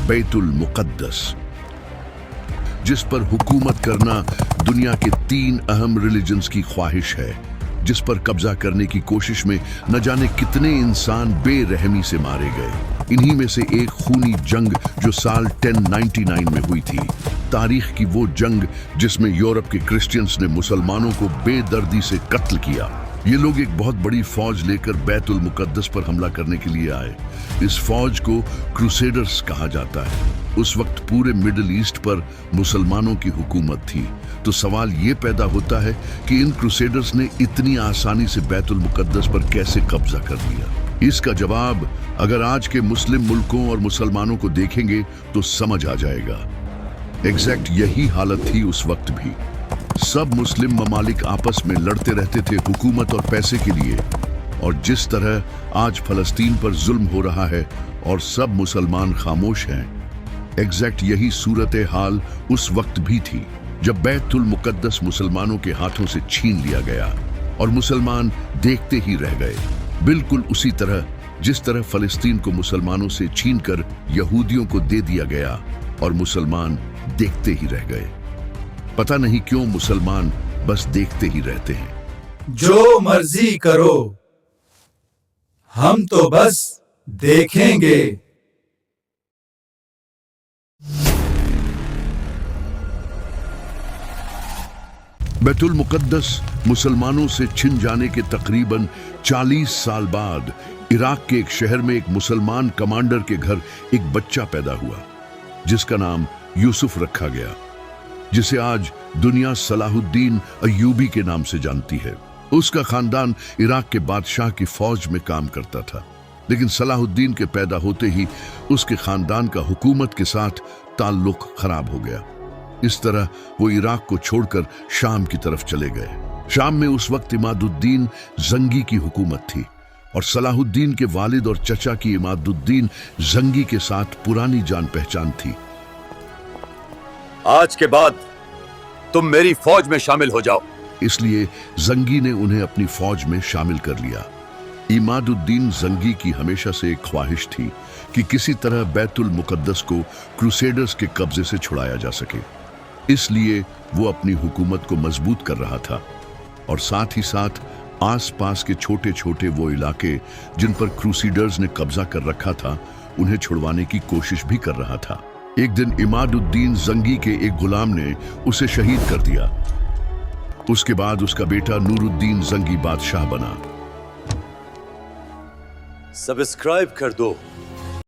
बैतुल मुकद्दस, जिस पर हुकूमत करना दुनिया के 3 अहम रिलीजन्स की ख्वाहिश है, जिस पर कब्जा करने की कोशिश में न जाने कितने इंसान बेरहमी से मारे गए। इन्हीं में से एक खूनी जंग जो साल 1099 में हुई थी, तारीख की वो जंग जिसमें यूरोप के क्रिश्चियंस ने मुसलमानों को बेदर्दी से कत्ल किया। ये लोग एक बहुत बड़ी फौज लेकर बैतुल मुकद्दस पर हमला करने के लिए आए। इस फौज को क्रूसेडर्स कहा जाता है। उस वक्त पूरे मिडिल ईस्ट पर मुसलमानों की हुकूमत थी, तो सवाल ये पैदा होता है कि इन क्रूसेडर्स ने इतनी आसानी से बैतुल मुकद्दस पर कैसे कब्जा कर लिया। इसका जवाब अगर आज के मुस्लिम मुल्कों और मुसलमानों को देखेंगे तो समझ आ जाएगा। एग्जैक्ट यही हालत थी उस वक्त भी। सब मुस्लिम ममालिक आपस में लड़ते रहते थे हुकूमत और पैसे के लिए, और जिस तरह आज फलस्तीन पर जुल्म हो रहा है और सब मुसलमान खामोश हैं, एग्जैक्ट यही सूरत हाल उस वक्त भी थी जब बैतुल मुकद्दस मुसलमानों के हाथों से छीन लिया गया और मुसलमान देखते ही रह गए। बिल्कुल उसी तरह जिस तरह फलस्तीन को मुसलमानों से छीनकर यहूदियों को दे दिया गया और मुसलमान देखते ही रह गए। पता नहीं क्यों मुसलमान बस देखते ही रहते हैं। जो मर्जी करो, हम तो बस देखेंगे। बैतुल मुकद्दस मुसलमानों से छिन जाने के तकरीबन 40 साल बाद इराक के एक शहर में एक मुसलमान कमांडर के घर एक बच्चा पैदा हुआ, जिसका नाम यूसुफ रखा गया, जिसे आज दुनिया सलाहुद्दीन अय्यूबी के नाम से जानती है। उसका खानदान इराक के बादशाह की फौज में काम करता था, लेकिन सलाहुद्दीन के पैदा होते ही उसके खानदान का हुकूमत के साथ ताल्लुक खराब हो गया। इस तरह वो इराक को छोड़कर शाम की तरफ चले गए। शाम में उस वक्त इमादुद्दीन जंगी की हुकूमत थी और सलाहुद्दीन के वालिद और चचा की इमादुद्दीन जंगी के साथ पुरानी जान पहचान थी। आज के बाद तुम मेरी फौज में शामिल हो जाओ। इसलिए जंगी ने उन्हें अपनी फौज में शामिल कर लिया। इमादुद्दीन जंगी की हमेशा से एक ख्वाहिश थी कि किसी तरह बैतुल मुकद्दस को क्रूसेडर्स के कब्जे से छुड़ाया जा सके। इसलिए वो अपनी हुकूमत को मजबूत कर रहा था और साथ ही साथ आसपास के छोटे छोटे वो इलाके जिन पर क्रूसेडर्स ने कब्जा कर रखा था, उन्हें छुड़वाने की कोशिश भी कर रहा था। एक दिन इमादुद्दीन जंगी के एक गुलाम ने उसे शहीद कर दिया। उसके बाद उसका बेटा नूरुद्दीन जंगी बादशाह बना। सब्सक्राइब कर दो